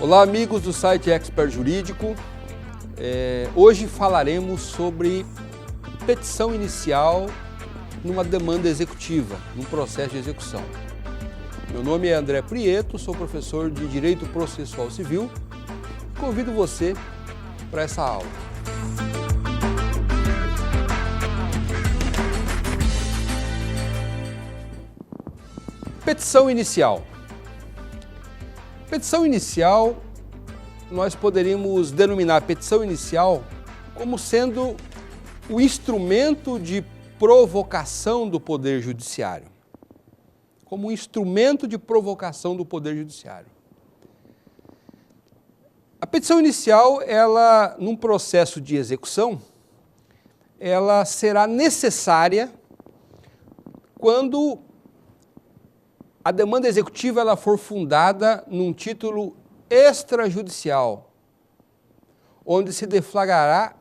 Olá, amigos do site Expert Jurídico. Hoje falaremos sobre petição inicial numa demanda executiva, num processo de execução. Meu nome é André Prieto, sou professor de Direito Processual Civil. Convido você para essa aula. Petição inicial. Petição inicial, nós poderíamos denominar a petição inicial como sendo o instrumento de provocação do Poder Judiciário. Como um instrumento de provocação do Poder Judiciário. A petição inicial, ela, num processo de execução, ela será necessária quando a demanda executiva ela for fundada num título extrajudicial, onde se deflagrará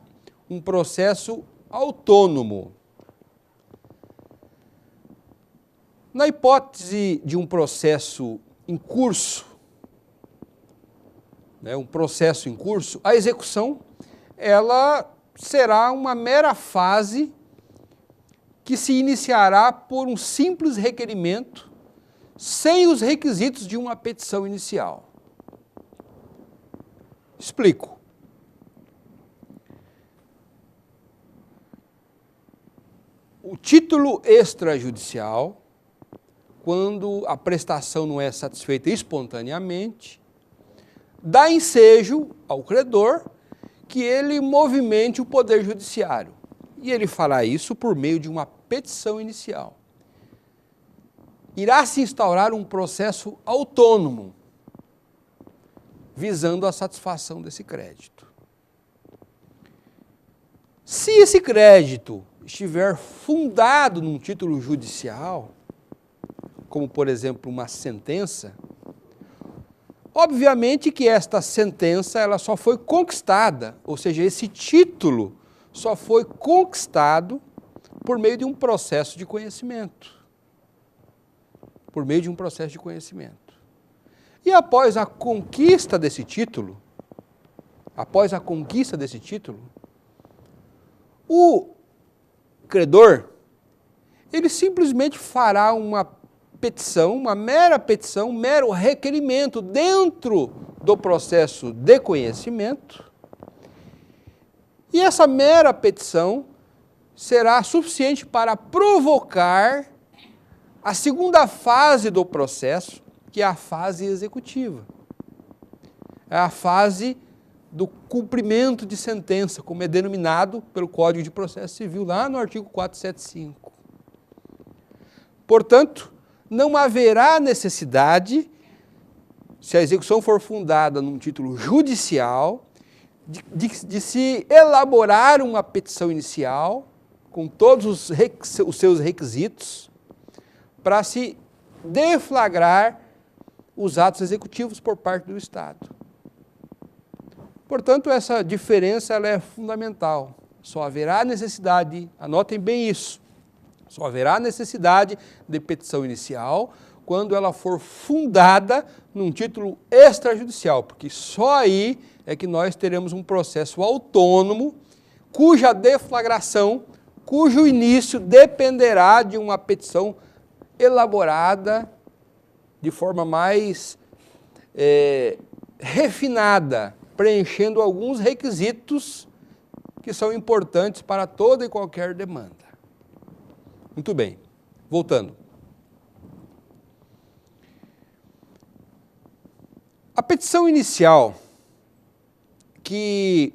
um processo autônomo. Na hipótese de um processo em curso, a execução ela será uma mera fase que se iniciará por um simples requerimento sem os requisitos de uma petição inicial. Explico. O título extrajudicial, quando a prestação não é satisfeita espontaneamente, dá ensejo ao credor que ele movimente o Poder Judiciário. E ele fará isso por meio de uma petição inicial. Irá se instaurar um processo autônomo, visando a satisfação desse crédito. Se esse crédito estiver fundado num título judicial, como por exemplo uma sentença, obviamente que esta sentença ela só foi conquistada, ou seja, esse título só foi conquistado por meio de um processo de conhecimento. E após a conquista desse título, o credor, ele simplesmente fará uma petição, uma mera petição, um mero requerimento dentro do processo de conhecimento, e essa mera petição será suficiente para provocar a segunda fase do processo, que é a fase executiva. É a fase do cumprimento de sentença, como é denominado pelo Código de Processo Civil, lá no artigo 475. Portanto, não haverá necessidade, se a execução for fundada num título judicial, de se elaborar uma petição inicial, com todos os seus requisitos, para se deflagrar os atos executivos por parte do Estado. Portanto, essa diferença ela é fundamental. Só haverá necessidade, anotem bem isso, só haverá necessidade de petição inicial quando ela for fundada num título extrajudicial, porque só aí é que nós teremos um processo autônomo, cuja deflagração, cujo início dependerá de uma petição elaborada de forma mais refinada, preenchendo alguns requisitos que são importantes para toda e qualquer demanda. Muito bem, voltando. A petição inicial que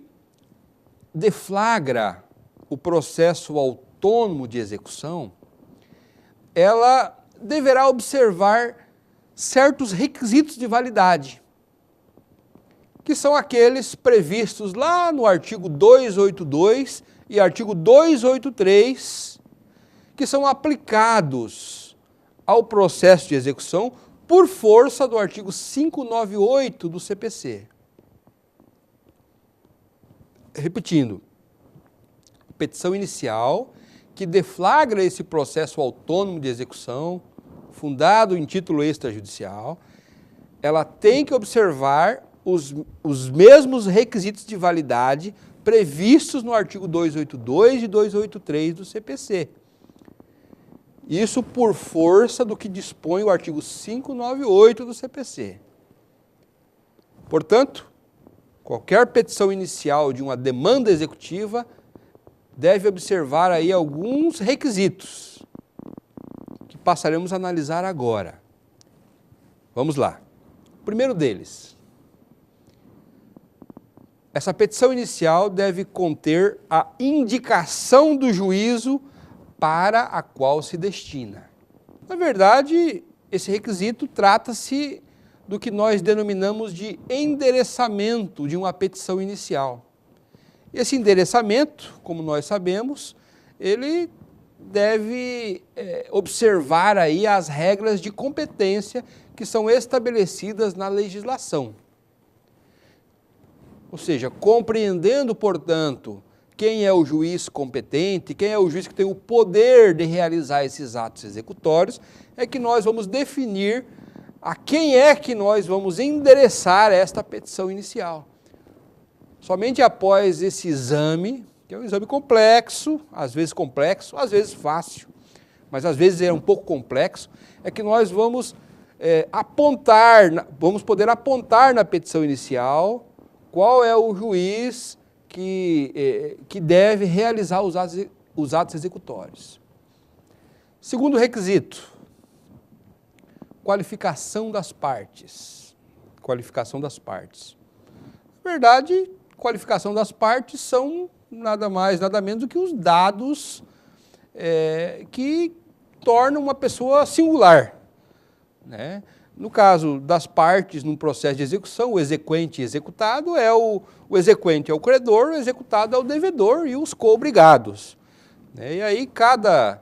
deflagra o processo autônomo de execução, ela deverá observar certos requisitos de validade, que são aqueles previstos lá no artigo 282 e artigo 283, que são aplicados ao processo de execução por força do artigo 598 do CPC. Repetindo, petição inicial que deflagra esse processo autônomo de execução, fundado em título extrajudicial, ela tem que observar os mesmos requisitos de validade previstos no artigo 282 e 283 do CPC. Isso por força do que dispõe o artigo 598 do CPC. Portanto, qualquer petição inicial de uma demanda executiva deve observar aí alguns requisitos que passaremos a analisar agora. Vamos lá. O primeiro deles. Essa petição inicial deve conter a indicação do juízo para a qual se destina. Na verdade, esse requisito trata-se do que nós denominamos de endereçamento de uma petição inicial. Esse endereçamento, como nós sabemos, ele deve observar aí as regras de competência que são estabelecidas na legislação. Ou seja, compreendendo, portanto, quem é o juiz competente, quem é o juiz que tem o poder de realizar esses atos executórios, é que nós vamos definir a quem é que nós vamos endereçar esta petição inicial. Somente após esse exame, que é um exame complexo, às vezes fácil, mas às vezes é um pouco complexo, é que nós vamos poder apontar na petição inicial qual é o juiz que deve realizar os atos executórios. Segundo requisito, qualificação das partes. Qualificação das partes. Na verdade, qualificação das partes são nada mais, nada menos do que os dados que tornam uma pessoa singular, né? No caso das partes num processo de execução, o exequente e executado o exequente é o credor, o executado é o devedor e os co-obrigados. E aí cada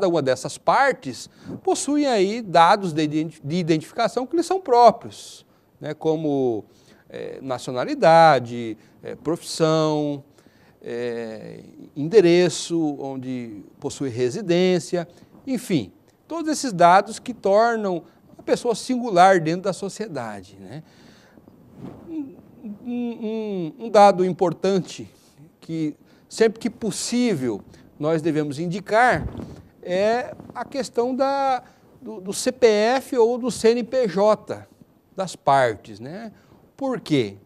uma dessas partes possui aí dados de identificação que lhes são próprios, né, como nacionalidade, profissão, endereço onde possui residência, enfim, todos esses dados que tornam a pessoa singular dentro da sociedade, né? Um dado importante que sempre que possível nós devemos indicar é a questão do CPF ou do CNPJ das partes, né? Por quê?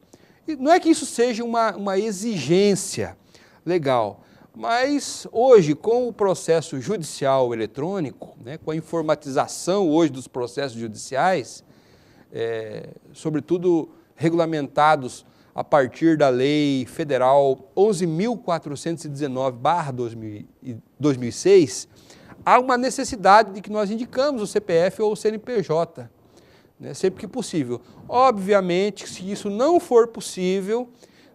E não é que isso seja uma exigência legal, mas hoje, com o processo judicial eletrônico, né, com a informatização hoje dos processos judiciais, sobretudo regulamentados a partir da Lei Federal 11.419/2006, há uma necessidade de que nós indicamos o CPF ou o CNPJ, né, sempre que possível. Obviamente, se isso não for possível,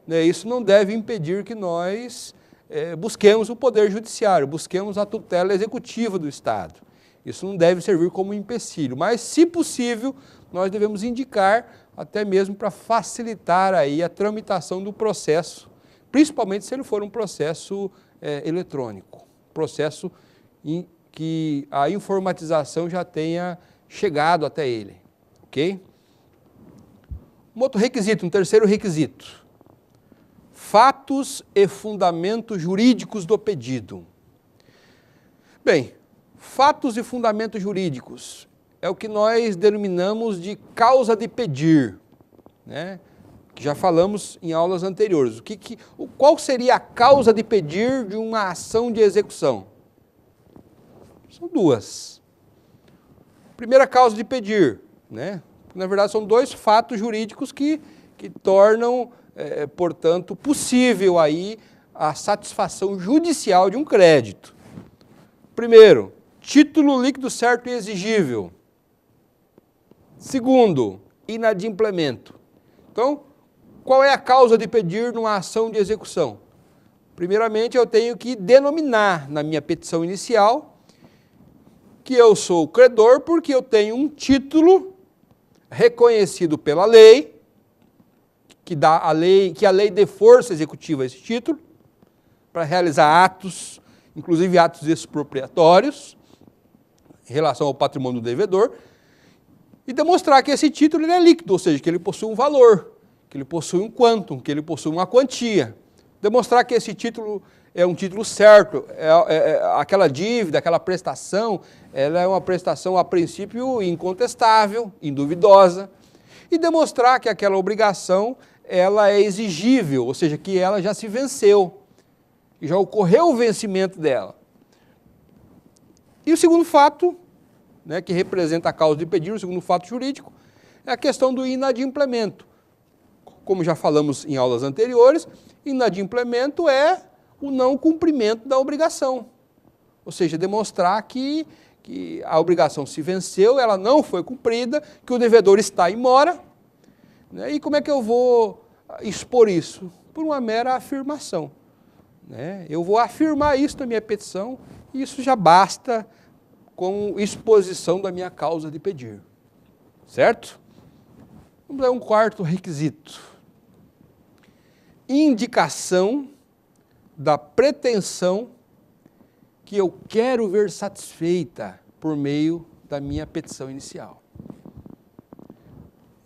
né, isso não deve impedir que nós busquemos o Poder Judiciário, busquemos a tutela executiva do Estado. Isso não deve servir como empecilho, mas, se possível, nós devemos indicar até mesmo para facilitar aí a tramitação do processo, principalmente se ele for um processo eletrônico, processo em que a informatização já tenha chegado até ele, ok? Um outro requisito, um terceiro requisito. Fatos e fundamentos jurídicos do pedido. Bem, fatos e fundamentos jurídicos é o que nós denominamos de causa de pedir, né? Que já falamos em aulas anteriores. Qual seria a causa de pedir de uma ação de execução? São duas. Primeira causa de pedir, né? Na verdade, são dois fatos jurídicos que tornam portanto, possível aí a satisfação judicial de um crédito. Primeiro, título líquido certo e exigível. Segundo, inadimplemento. Então, qual é a causa de pedir numa ação de execução? Primeiramente, eu tenho que denominar na minha petição inicial que eu sou credor porque eu tenho um título reconhecido pela lei, que a lei dê força executiva a esse título, para realizar atos, inclusive atos expropriatórios, em relação ao patrimônio do devedor, e demonstrar que esse título ele é líquido, ou seja, que ele possui um valor, que ele possui um quantum, que ele possui uma quantia. Demonstrar que esse título é um título certo, aquela dívida, aquela prestação, ela é uma prestação a princípio incontestável, induvidosa, e demonstrar que aquela obrigação ela é exigível, ou seja, que ela já se venceu, que já ocorreu o vencimento dela. E o segundo fato, né, que representa a causa de pedir, o segundo fato jurídico, é a questão do inadimplemento. Como já falamos em aulas anteriores, inadimplemento é o não cumprimento da obrigação. Ou seja, demonstrar que a obrigação se venceu, ela não foi cumprida, que o devedor está em mora. Né? E como é que eu vou expor isso? Por uma mera afirmação. Né? Eu vou afirmar isso na minha petição e isso já basta como exposição da minha causa de pedir. Certo? Vamos a um quarto requisito. Indicação da pretensão que eu quero ver satisfeita por meio da minha petição inicial.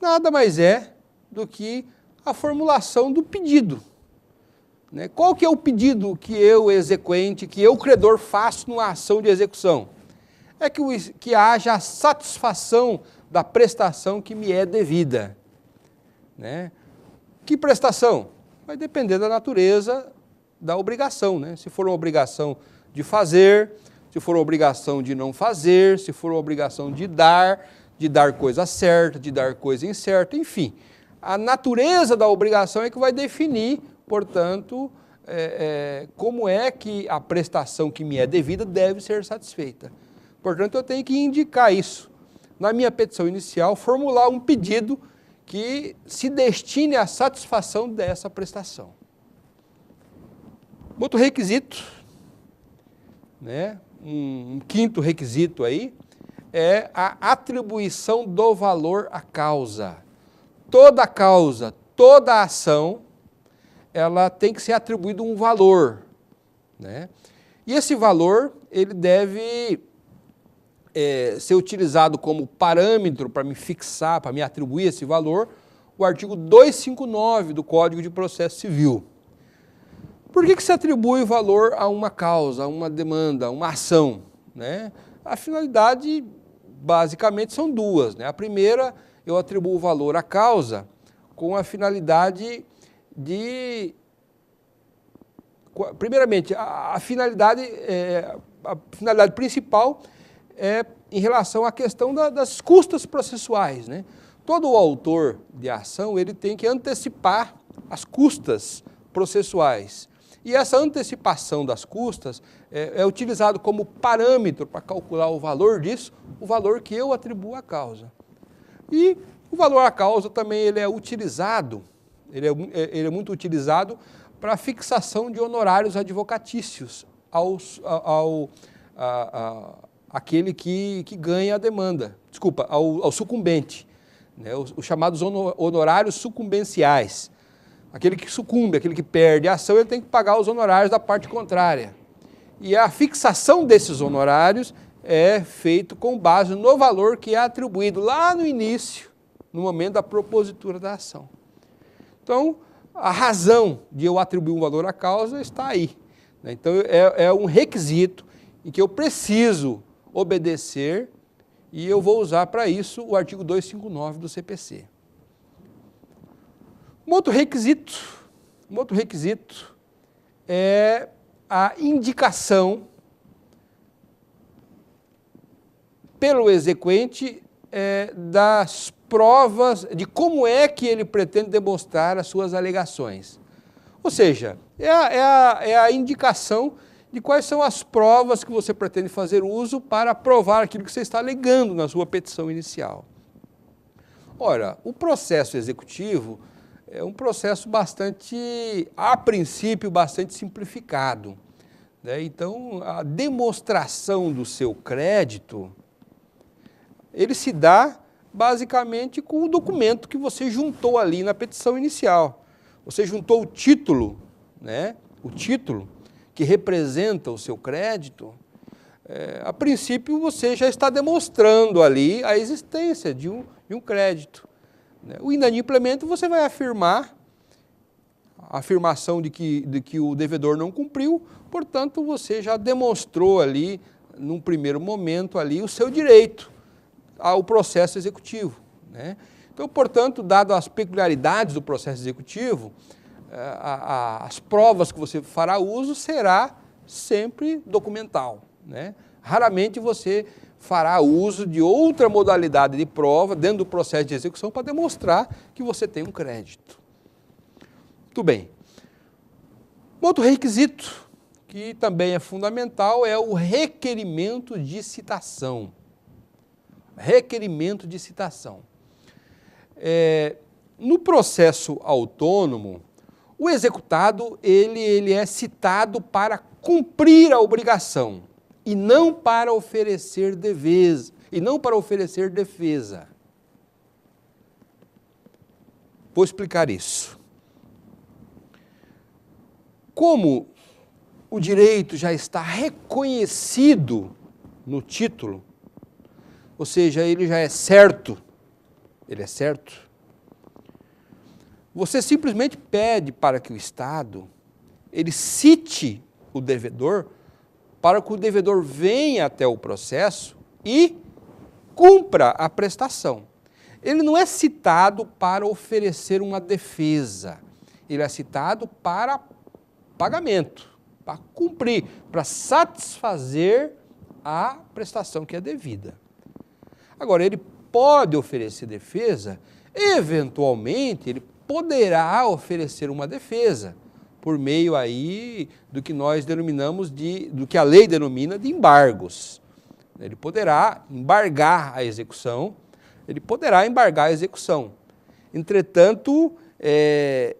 Nada mais é do que a formulação do pedido. Né? Qual que é o pedido que eu, exequente, que eu, credor, faço numa ação de execução? É que haja a satisfação da prestação que me é devida. Né? Que prestação? Vai depender da natureza da obrigação, né? Se for uma obrigação de fazer, se for uma obrigação de não fazer, se for uma obrigação de dar coisa certa, de dar coisa incerta, enfim. A natureza da obrigação é que vai definir, portanto, como é que a prestação que me é devida deve ser satisfeita. Portanto, eu tenho que indicar isso. Na minha petição inicial, formular um pedido que se destine à satisfação dessa prestação. Outro requisito, né, um quinto requisito aí, é a atribuição do valor à causa. Toda causa, toda ação, ela tem que ser atribuído um valor. Né? E esse valor, ele deve ser utilizado como parâmetro para me fixar, para me atribuir esse valor, o artigo 259 do Código de Processo Civil. Por que se atribui valor a uma causa, a uma demanda, a uma ação? Né? A finalidade, basicamente, são duas. Né? A primeira, eu atribuo valor à causa com a finalidade de... Primeiramente, a finalidade principal é em relação à questão das custas processuais. Né? Todo o autor de ação ele tem que antecipar as custas processuais. E essa antecipação das custas é utilizado como parâmetro para calcular o valor disso, o valor que eu atribuo à causa. E o valor à causa também ele é utilizado, ele é muito utilizado para a fixação de honorários advocatícios àquele que ganha a demanda, ao sucumbente, né, os chamados honorários sucumbenciais. Aquele que sucumbe, aquele que perde a ação, ele tem que pagar os honorários da parte contrária. E a fixação desses honorários é feito com base no valor que é atribuído lá no início, no momento da propositura da ação. Então, a razão de eu atribuir um valor à causa está aí. Então, é um requisito em que eu preciso obedecer e eu vou usar para isso o artigo 259 do CPC. Um outro requisito é a indicação pelo exequente das provas, de como é que ele pretende demonstrar as suas alegações. Ou seja, é a indicação de quais são as provas que você pretende fazer uso para provar aquilo que você está alegando na sua petição inicial. Ora, o processo executivo é um processo a princípio, bastante simplificado. Né? Então, a demonstração do seu crédito, ele se dá basicamente com o documento que você juntou ali na petição inicial. Você juntou o título, né? O título que representa o seu crédito. A princípio, você já está demonstrando ali a existência de um crédito. né? O inadimplemento você vai afirmar a afirmação de que o devedor não cumpriu, portanto, você já demonstrou ali, num primeiro momento, ali, o seu direito ao processo executivo, né? Então, portanto, dado as peculiaridades do processo executivo, as provas que você fará uso será sempre documental, né? Raramente você fará uso de outra modalidade de prova dentro do processo de execução para demonstrar que você tem um crédito. Muito bem. Outro requisito que também é fundamental é o requerimento de citação. Requerimento de citação. No processo autônomo, o executado ele é citado para cumprir a obrigação e não para oferecer defesa. Vou explicar isso. Como o direito já está reconhecido no título, ou seja, ele já é certo, você simplesmente pede para que o Estado ele cite o devedor para que o devedor venha até o processo e cumpra a prestação. Ele não é citado para oferecer uma defesa, ele é citado para pagamento, para cumprir, para satisfazer a prestação que é devida. Agora, ele pode oferecer defesa, eventualmente ele poderá oferecer uma defesa, por meio aí do que nós denominamos do que a lei denomina de embargos. Ele poderá embargar a execução, Entretanto,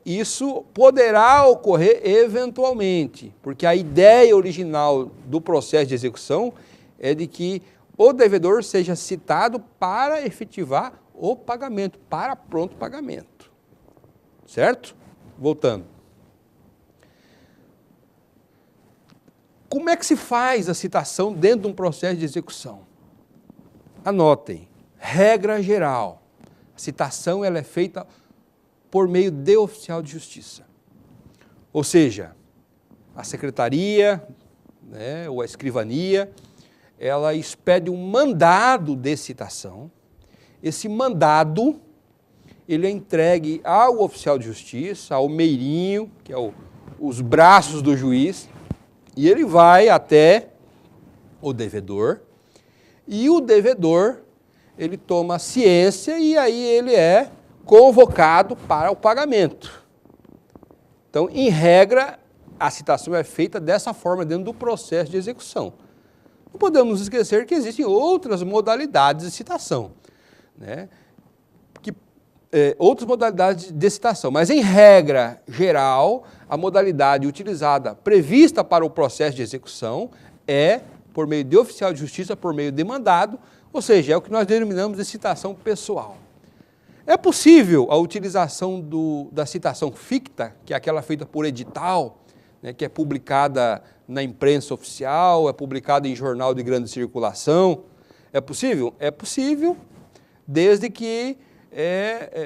isso poderá ocorrer eventualmente, porque a ideia original do processo de execução é de que o devedor seja citado para efetivar o pagamento, para pronto pagamento. Certo? Voltando. Como é que se faz a citação dentro de um processo de execução? Anotem, regra geral, a citação ela é feita por meio de oficial de justiça. Ou seja, a secretaria, né, ou a escrivania, ela expede um mandado de citação. Esse mandado, ele é entregue ao oficial de justiça, ao meirinho, que é os braços do juiz, e ele vai até o devedor, e o devedor, ele toma ciência e aí ele é convocado para o pagamento. Então, em regra, a citação é feita dessa forma dentro do processo de execução. Não podemos esquecer que existem outras modalidades de citação, né? Outras modalidades de citação, mas em regra geral, a modalidade utilizada, prevista para o processo de execução, é por meio de oficial de justiça, por meio de mandado, ou seja, é o que nós denominamos de citação pessoal. É possível a utilização da citação ficta, que é aquela feita por edital, né, que é publicada na imprensa oficial, é publicada em jornal de grande circulação. É possível? É possível, desde que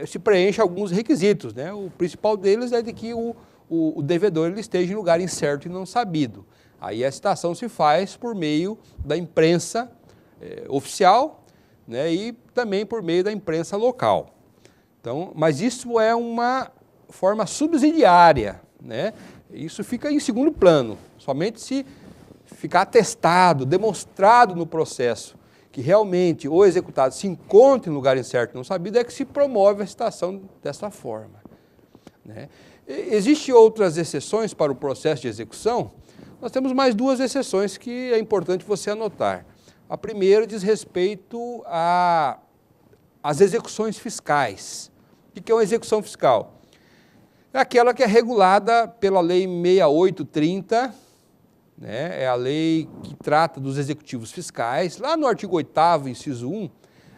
se preencha alguns requisitos, né? O principal deles é de que o devedor ele esteja em lugar incerto e não sabido. Aí a citação se faz por meio da imprensa oficial, né, e também por meio da imprensa local. Então, mas isso é uma forma subsidiária, né? Isso fica em segundo plano, somente se ficar atestado, demonstrado no processo que realmente o executado se encontra em lugar incerto e não sabido, é que se promove a citação dessa forma, né? Existem outras exceções para o processo de execução. Nós temos mais duas exceções que é importante você anotar. A primeira diz respeito às execuções fiscais. O que é uma execução fiscal? É aquela que é regulada pela Lei 6830, né? É a lei que trata dos executivos fiscais. Lá no artigo 8º, inciso 1,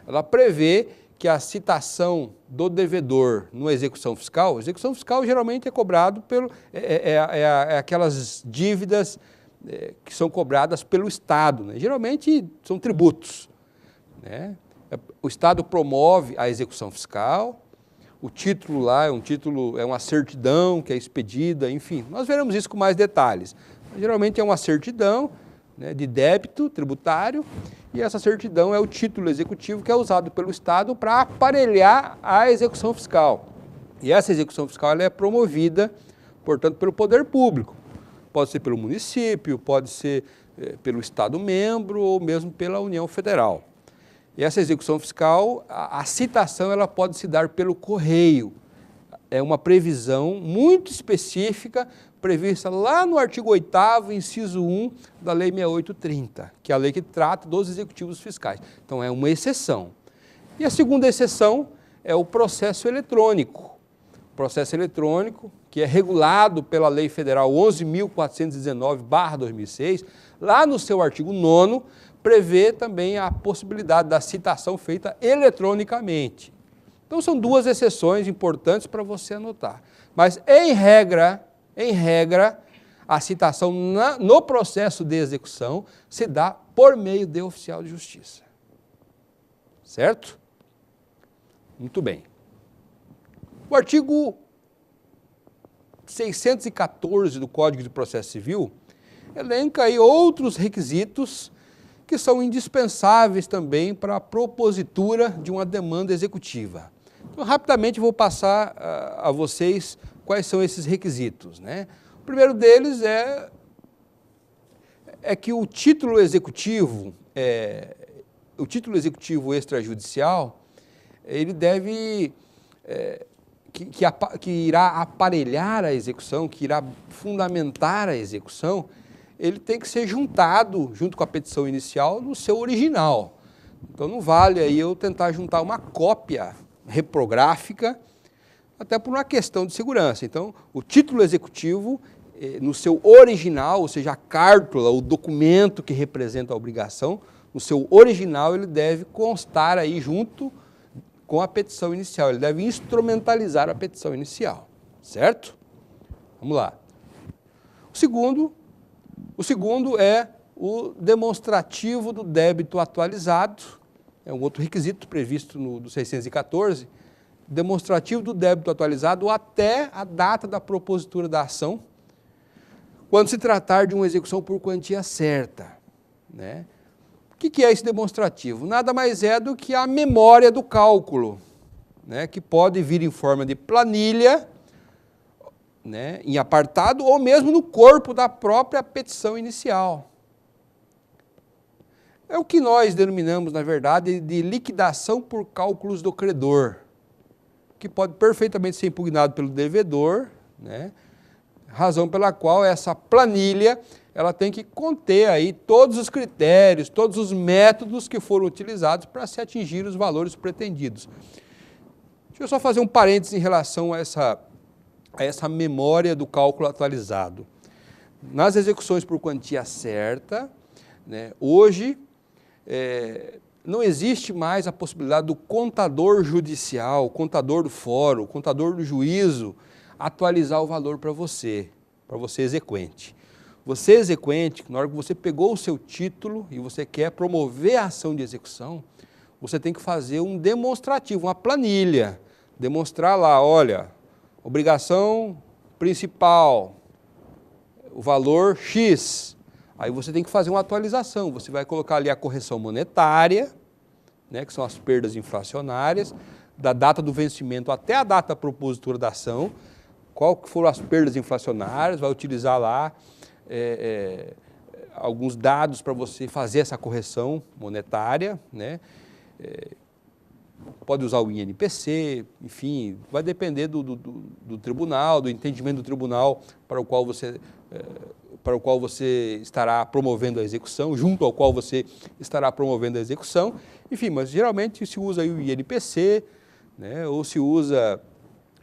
ela prevê que a citação do devedor numa execução fiscal geralmente é cobrado aquelas dívidas que são cobradas pelo Estado, né? Geralmente são tributos, né? O Estado promove a execução fiscal o título lá é uma certidão que é expedida, enfim, nós veremos isso com mais detalhes. Geralmente é uma certidão, né, de débito tributário, e essa certidão é o título executivo que é usado pelo Estado para aparelhar a execução fiscal. E essa execução fiscal ela é promovida, portanto, pelo poder público. Pode ser pelo município, pode ser pelo Estado membro ou mesmo pela União Federal. E essa execução fiscal, a citação ela pode se dar pelo correio. É uma previsão muito específica, prevista lá no artigo 8º, inciso 1 da Lei 6830, que é a lei que trata dos executivos fiscais. Então é uma exceção. E a segunda exceção é o processo eletrônico. O processo eletrônico, que é regulado pela Lei Federal 11.419/2006, lá no seu artigo 9º, prevê também a possibilidade da citação feita eletronicamente. Então são duas exceções importantes para você anotar. Mas em regra, a citação no processo de execução se dá por meio de oficial de justiça. Certo? Muito bem. O artigo 614 do Código de Processo Civil elenca aí outros requisitos que são indispensáveis também para a propositura de uma demanda executiva. Então, rapidamente vou passar a vocês quais são esses requisitos, né? O primeiro deles é que o título executivo extrajudicial, ele deve, que irá aparelhar a execução, que irá fundamentar a execução, ele tem que ser juntado, junto com a petição inicial, no seu original. Então não vale aí eu tentar juntar uma cópia reprográfica, até por uma questão de segurança. Então, o título executivo, no seu original, ou seja, a cártula, o documento que representa a obrigação, no seu original ele deve constar aí junto com a petição inicial, ele deve instrumentalizar a petição inicial, certo? Vamos lá. O segundo é o demonstrativo do débito atualizado, é um outro requisito previsto no 614, demonstrativo do débito atualizado até a data da propositura da ação, quando se tratar de uma execução por quantia certa, né? O que é esse demonstrativo? Nada mais é do que a memória do cálculo, né? Que pode vir em forma de planilha, né? Em apartado ou mesmo no corpo da própria petição inicial. É o que nós denominamos, na verdade, de liquidação por cálculos do credor, que pode perfeitamente ser impugnado pelo devedor, né? Razão pela qual essa planilha ela tem que conter aí todos os critérios, todos os métodos que foram utilizados para se atingir os valores pretendidos. Deixa eu só fazer um parênteses em relação a essa memória do cálculo atualizado. Nas execuções por quantia certa, né, hoje não existe mais a possibilidade do contador judicial, o contador do fórum, o contador do juízo, atualizar o valor para você exequente. Você exequente, na hora que você pegou o seu título e você quer promover a ação de execução, você tem que fazer um demonstrativo, uma planilha, demonstrar lá, olha, obrigação principal, o valor X, aí você tem que fazer uma atualização, você vai colocar ali a correção monetária, né, que são as perdas inflacionárias, da data do vencimento até a data da propositura da ação, qual que foram as perdas inflacionárias, vai utilizar lá alguns dados para você fazer essa correção monetária, né? Pode usar o INPC, enfim, vai depender do tribunal, do entendimento do tribunal para o qual você estará promovendo a execução, junto ao qual você estará promovendo a execução, enfim, mas geralmente se usa aí o INPC, né, ou se usa,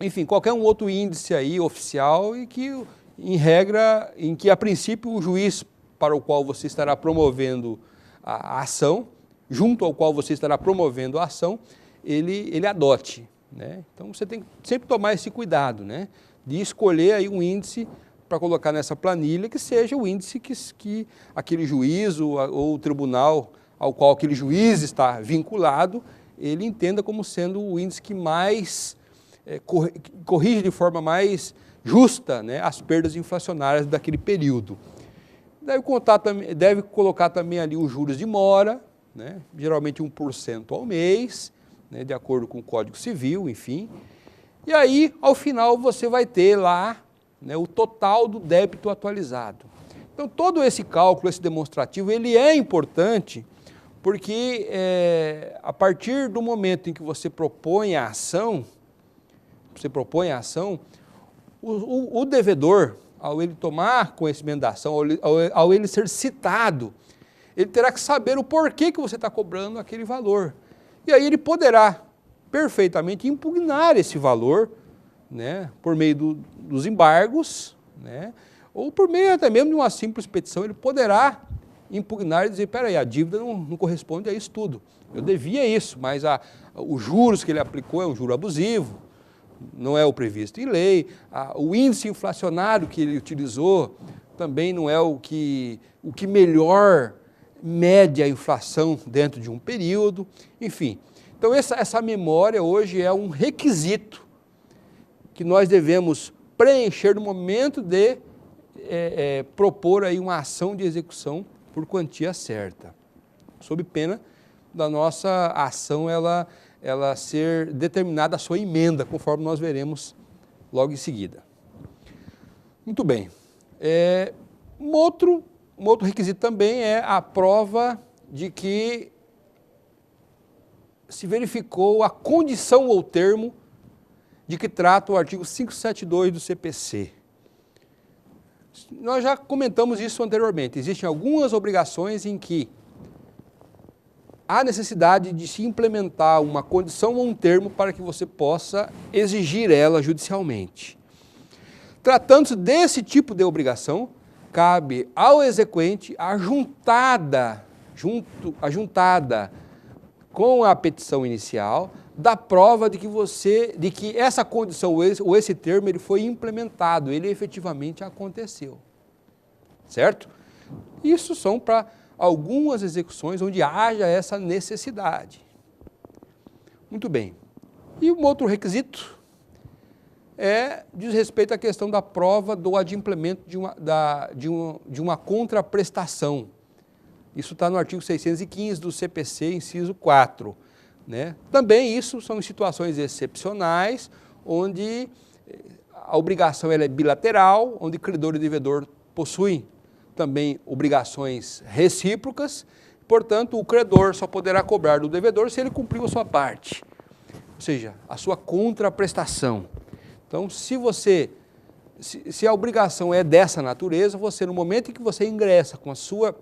enfim, qualquer um outro índice aí oficial e que, em regra, em que a princípio o juiz para o qual você estará promovendo a ação, junto ao qual você estará promovendo a ação, ele adote, né? Então você tem que sempre tomar esse cuidado, né, de escolher aí um índice para colocar nessa planilha que seja o índice que aquele juiz ou o tribunal ao qual aquele juiz está vinculado, ele entenda como sendo o índice que mais corrige de forma mais justa, né, as perdas inflacionárias daquele período. Deve colocar também ali os juros de mora, né, geralmente 1% ao mês, né, de acordo com o Código Civil, enfim. E aí, ao final, você vai ter lá, né, o total do débito atualizado. Então, todo esse cálculo, esse demonstrativo, ele é importante porque a partir do momento em que você propõe a ação, o devedor, ao ele tomar conhecimento da ação, ao ele ser citado, ele terá que saber o porquê que você está cobrando aquele valor. E aí ele poderá perfeitamente impugnar esse valor, né, por meio dos embargos, né, ou por meio até mesmo de uma simples petição, ele poderá impugnar e dizer, peraí, a dívida não corresponde a isso tudo. Eu devia isso, mas os juros que ele aplicou é um juro abusivo, não é o previsto em lei, o índice inflacionário que ele utilizou também não é o que melhor mede a inflação dentro de um período, enfim. Então essa memória hoje é um requisito que nós devemos preencher no momento de propor aí uma ação de execução por quantia certa, sob pena da nossa ação ela ser determinada a sua emenda, conforme nós veremos logo em seguida. Muito bem. Um outro requisito também é a prova de que se verificou a condição ou termo de que trata o artigo 572 do CPC. Nós já comentamos isso anteriormente. Existem algumas obrigações em que há necessidade de se implementar uma condição ou um termo para que você possa exigir ela judicialmente. Tratando-se desse tipo de obrigação, cabe ao exequente ajuntada com a petição inicial da prova de que essa condição ou esse termo ele foi implementado, ele efetivamente aconteceu. Certo? Isso são para algumas execuções onde haja essa necessidade. Muito bem. E um outro requisito diz respeito à questão da prova do adimplemento de uma contraprestação. Isso está no artigo 615 do CPC, inciso 4. Né? Também isso são situações excepcionais, onde a obrigação ela é bilateral, onde credor e devedor possuem também obrigações recíprocas, portanto, o credor só poderá cobrar do devedor se ele cumpriu a sua parte, ou seja, a sua contraprestação. Então, se a obrigação é dessa natureza, você, no momento em que você ingressa com a sua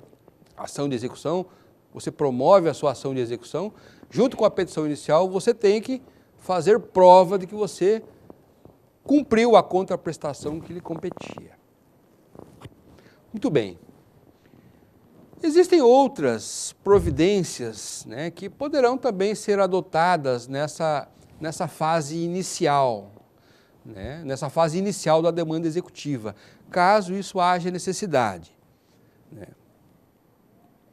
ação de execução, você promove a sua ação de execução, junto com a petição inicial, você tem que fazer prova de que você cumpriu a contraprestação que lhe competia. Muito bem. Existem outras providências, né, que poderão também ser adotadas nessa fase inicial, né, nessa fase inicial da demanda executiva, caso isso haja necessidade. Né.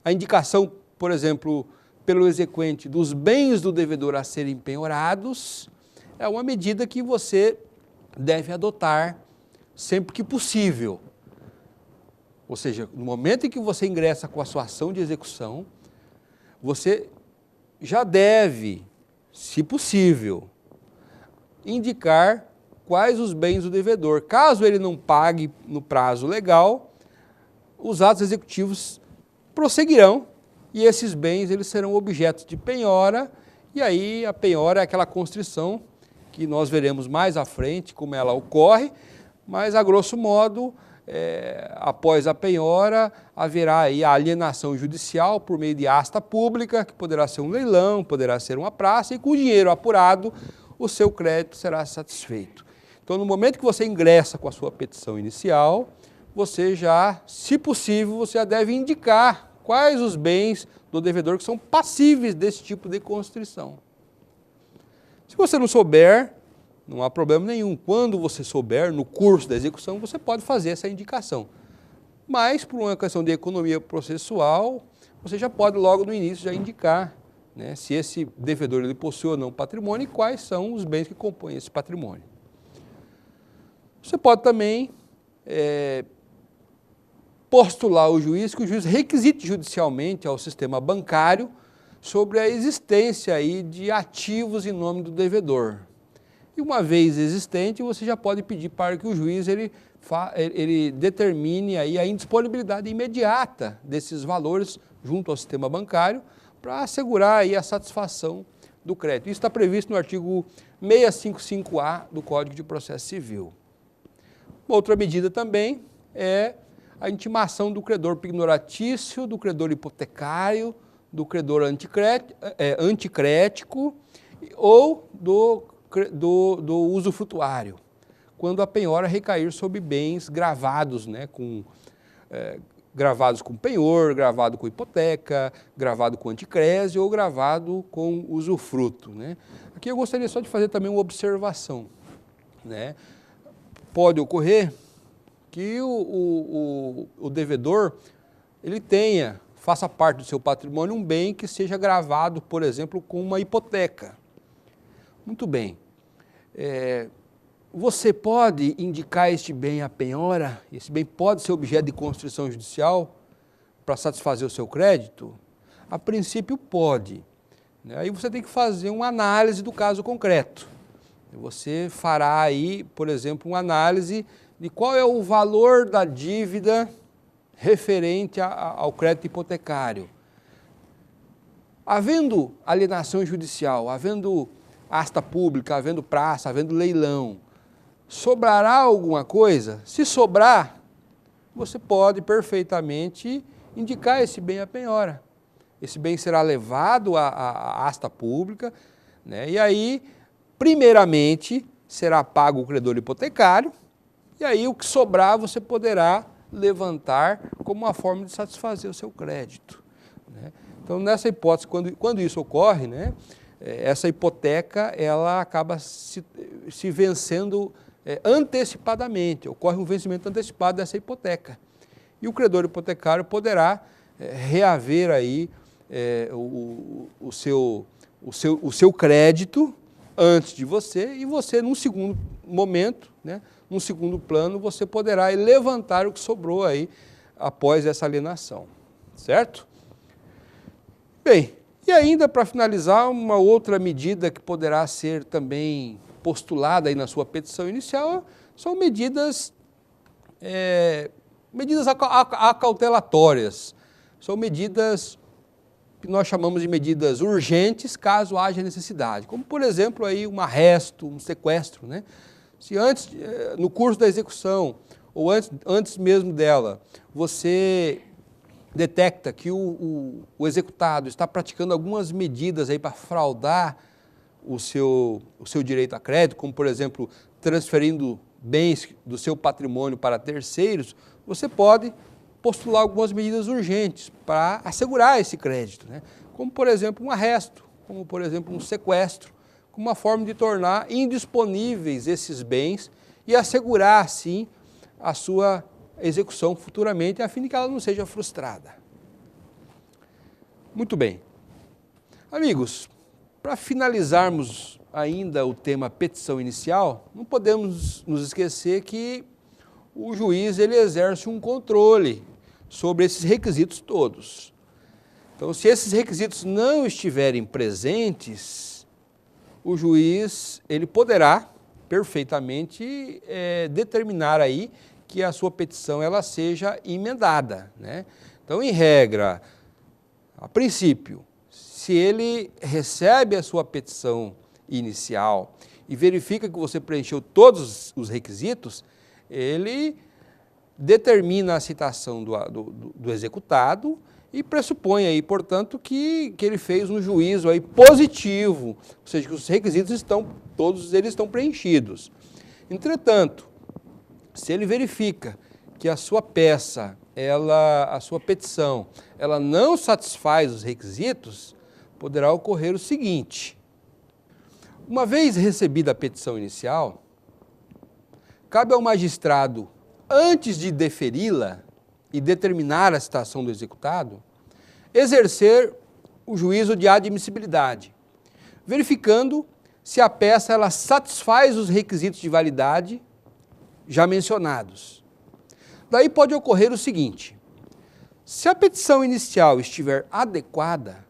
A indicação, por exemplo, pelo exequente dos bens do devedor a serem penhorados é uma medida que você deve adotar sempre que possível. Ou seja, no momento em que você ingressa com a sua ação de execução, você já deve, se possível, indicar quais os bens do devedor. Caso ele não pague no prazo legal, os atos executivos prosseguirão e esses bens eles serão objetos de penhora, e aí a penhora é aquela constrição que nós veremos mais à frente como ela ocorre, mas a grosso modo, após a penhora, haverá aí a alienação judicial por meio de asta pública, que poderá ser um leilão, poderá ser uma praça, e com o dinheiro apurado, o seu crédito será satisfeito. Então, no momento que você ingressa com a sua petição inicial, você já, se possível, você já deve indicar quais os bens do devedor que são passíveis desse tipo de constrição. Se você não souber, não há problema nenhum. Quando você souber, no curso da execução, você pode fazer essa indicação. Mas, por uma questão de economia processual, você já pode logo no início já indicar né, se esse devedor ele possui ou não patrimônio e quais são os bens que compõem esse patrimônio. Você pode também postular ao juiz que o juiz requisite judicialmente ao sistema bancário sobre a existência aí de ativos em nome do devedor. E uma vez existente, você já pode pedir para que o juiz ele determine aí a indisponibilidade imediata desses valores junto ao sistema bancário para assegurar aí a satisfação do crédito. Isso está previsto no artigo 655-A do Código de Processo Civil. Outra medida também é a intimação do credor pignoratício, do credor hipotecário, do credor anticrético ou do usufrutuário, quando a penhora recair sobre bens gravados, né, gravados com penhor, gravado com hipoteca, gravado com anticrese ou gravado com usufruto, né. Aqui eu gostaria só de fazer também uma observação, né. Pode ocorrer que o devedor ele faça parte do seu patrimônio um bem que seja gravado, por exemplo, com uma hipoteca. Muito bem. Você pode indicar este bem à penhora? Esse bem pode ser objeto de constrição judicial para satisfazer o seu crédito? A princípio pode. Aí você tem que fazer uma análise do caso concreto. Você fará aí, por exemplo, uma análise de qual é o valor da dívida referente ao crédito hipotecário. Havendo alienação judicial, havendo asta pública, havendo praça, havendo leilão, sobrará alguma coisa? Se sobrar, você pode perfeitamente indicar esse bem à penhora. Esse bem será levado à asta pública, né? E aí, primeiramente, será pago o credor hipotecário, e aí o que sobrar você poderá levantar como uma forma de satisfazer o seu crédito, né? Então, nessa hipótese, quando isso ocorre, né, essa hipoteca ela acaba se vencendo antecipadamente, ocorre um vencimento antecipado dessa hipoteca. E o credor hipotecário poderá reaver aí o seu crédito antes de você, e você, num segundo momento, né, num segundo plano, você poderá levantar o que sobrou aí após essa alienação, certo? Bem, e ainda para finalizar, uma outra medida que poderá ser também postulada aí na sua petição inicial são medidas acautelatórias, são medidas que nós chamamos de medidas urgentes caso haja necessidade, como por exemplo aí um arresto, um sequestro, né? Se antes, no curso da execução, ou antes mesmo dela, você detecta que o executado está praticando algumas medidas aí para fraudar o seu direito a crédito, como por exemplo, transferindo bens do seu patrimônio para terceiros, você pode postular algumas medidas urgentes para assegurar esse crédito, né? Como por exemplo um arresto, como por exemplo um sequestro, como uma forma de tornar indisponíveis esses bens e assegurar assim a sua execução futuramente, a fim de que ela não seja frustrada. Muito bem. Amigos, para finalizarmos ainda o tema petição inicial, não podemos nos esquecer que o juiz ele exerce um controle sobre esses requisitos todos. Então, se esses requisitos não estiverem presentes, o juiz ele poderá perfeitamente determinar aí que a sua petição ela seja emendada, né? Então, em regra, a princípio, se ele recebe a sua petição inicial e verifica que você preencheu todos os requisitos, ele determina a citação do executado e pressupõe aí, portanto, que ele fez um juízo aí positivo, ou seja, que os requisitos todos eles estão preenchidos. Entretanto, se ele verifica que a sua peça, a sua petição, ela não satisfaz os requisitos, poderá ocorrer o seguinte: uma vez recebida a petição inicial, cabe ao magistrado, antes de deferi-la e determinar a citação do executado, exercer o juízo de admissibilidade, verificando se a peça ela satisfaz os requisitos de validade já mencionados. Daí pode ocorrer o seguinte: se a petição inicial estiver adequada,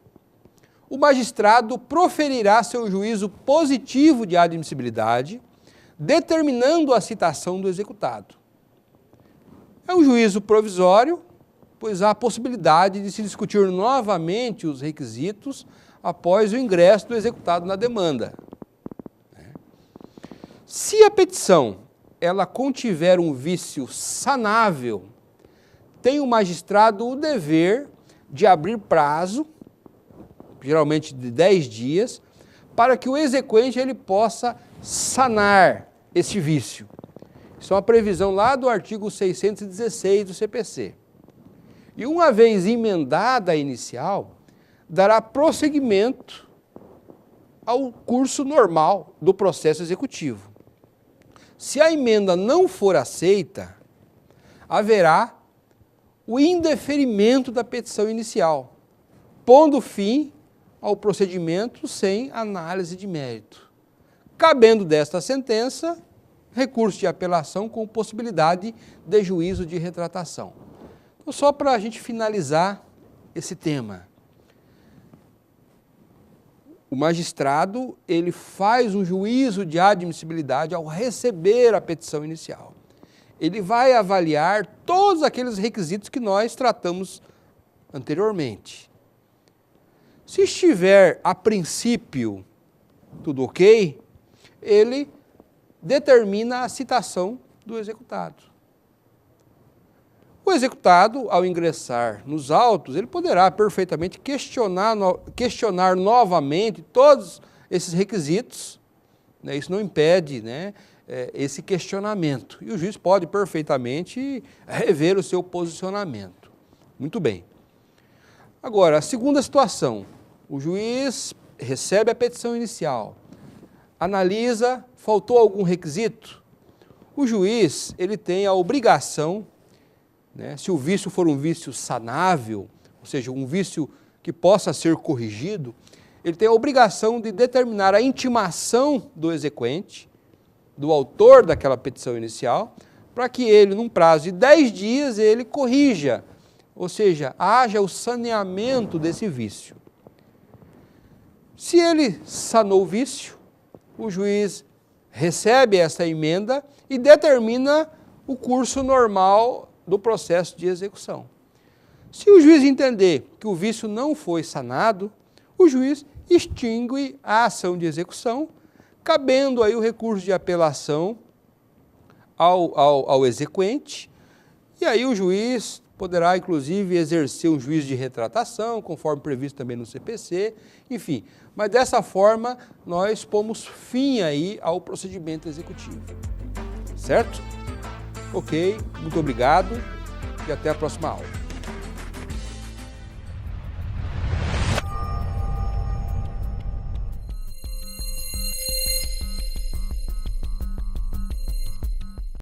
o magistrado proferirá seu juízo positivo de admissibilidade, determinando a citação do executado. É um juízo provisório, pois há a possibilidade de se discutir novamente os requisitos após o ingresso do executado na demanda. Se a petição ela contiver um vício sanável, tem o magistrado o dever de abrir prazo, geralmente de 10 dias, para que o exequente ele possa sanar esse vício. Isso é uma previsão lá do artigo 616 do CPC. E uma vez emendada a inicial, dará prosseguimento ao curso normal do processo executivo. Se a emenda não for aceita, haverá o indeferimento da petição inicial, pondo fim ao procedimento sem análise de mérito. Cabendo desta sentença, recurso de apelação com possibilidade de juízo de retratação. Então, só para a gente finalizar esse tema. O magistrado, ele faz um juízo de admissibilidade ao receber a petição inicial. Ele vai avaliar todos aqueles requisitos que nós tratamos anteriormente. Se estiver, a princípio, tudo ok, ele determina a citação do executado. O executado, ao ingressar nos autos, ele poderá perfeitamente questionar novamente todos esses requisitos, né? Isso não impede, né, esse questionamento. E o juiz pode perfeitamente rever o seu posicionamento. Muito bem. Agora, a segunda situação, o juiz recebe a petição inicial, analisa, faltou algum requisito? O juiz, ele tem a obrigação, né, se o vício for um vício sanável, ou seja, um vício que possa ser corrigido, ele tem a obrigação de determinar a intimação do exequente, do autor daquela petição inicial, para que ele, num prazo de 10 dias, ele corrija, ou seja, haja o saneamento desse vício. Se ele sanou o vício, o juiz recebe essa emenda e determina o curso normal do processo de execução. Se o juiz entender que o vício não foi sanado, o juiz extingue a ação de execução, cabendo aí o recurso de apelação ao exequente, e aí o juiz poderá, inclusive, exercer um juízo de retratação, conforme previsto também no CPC, enfim. Mas dessa forma, nós pomos fim aí ao procedimento executivo. Certo? Ok, muito obrigado e até a próxima aula.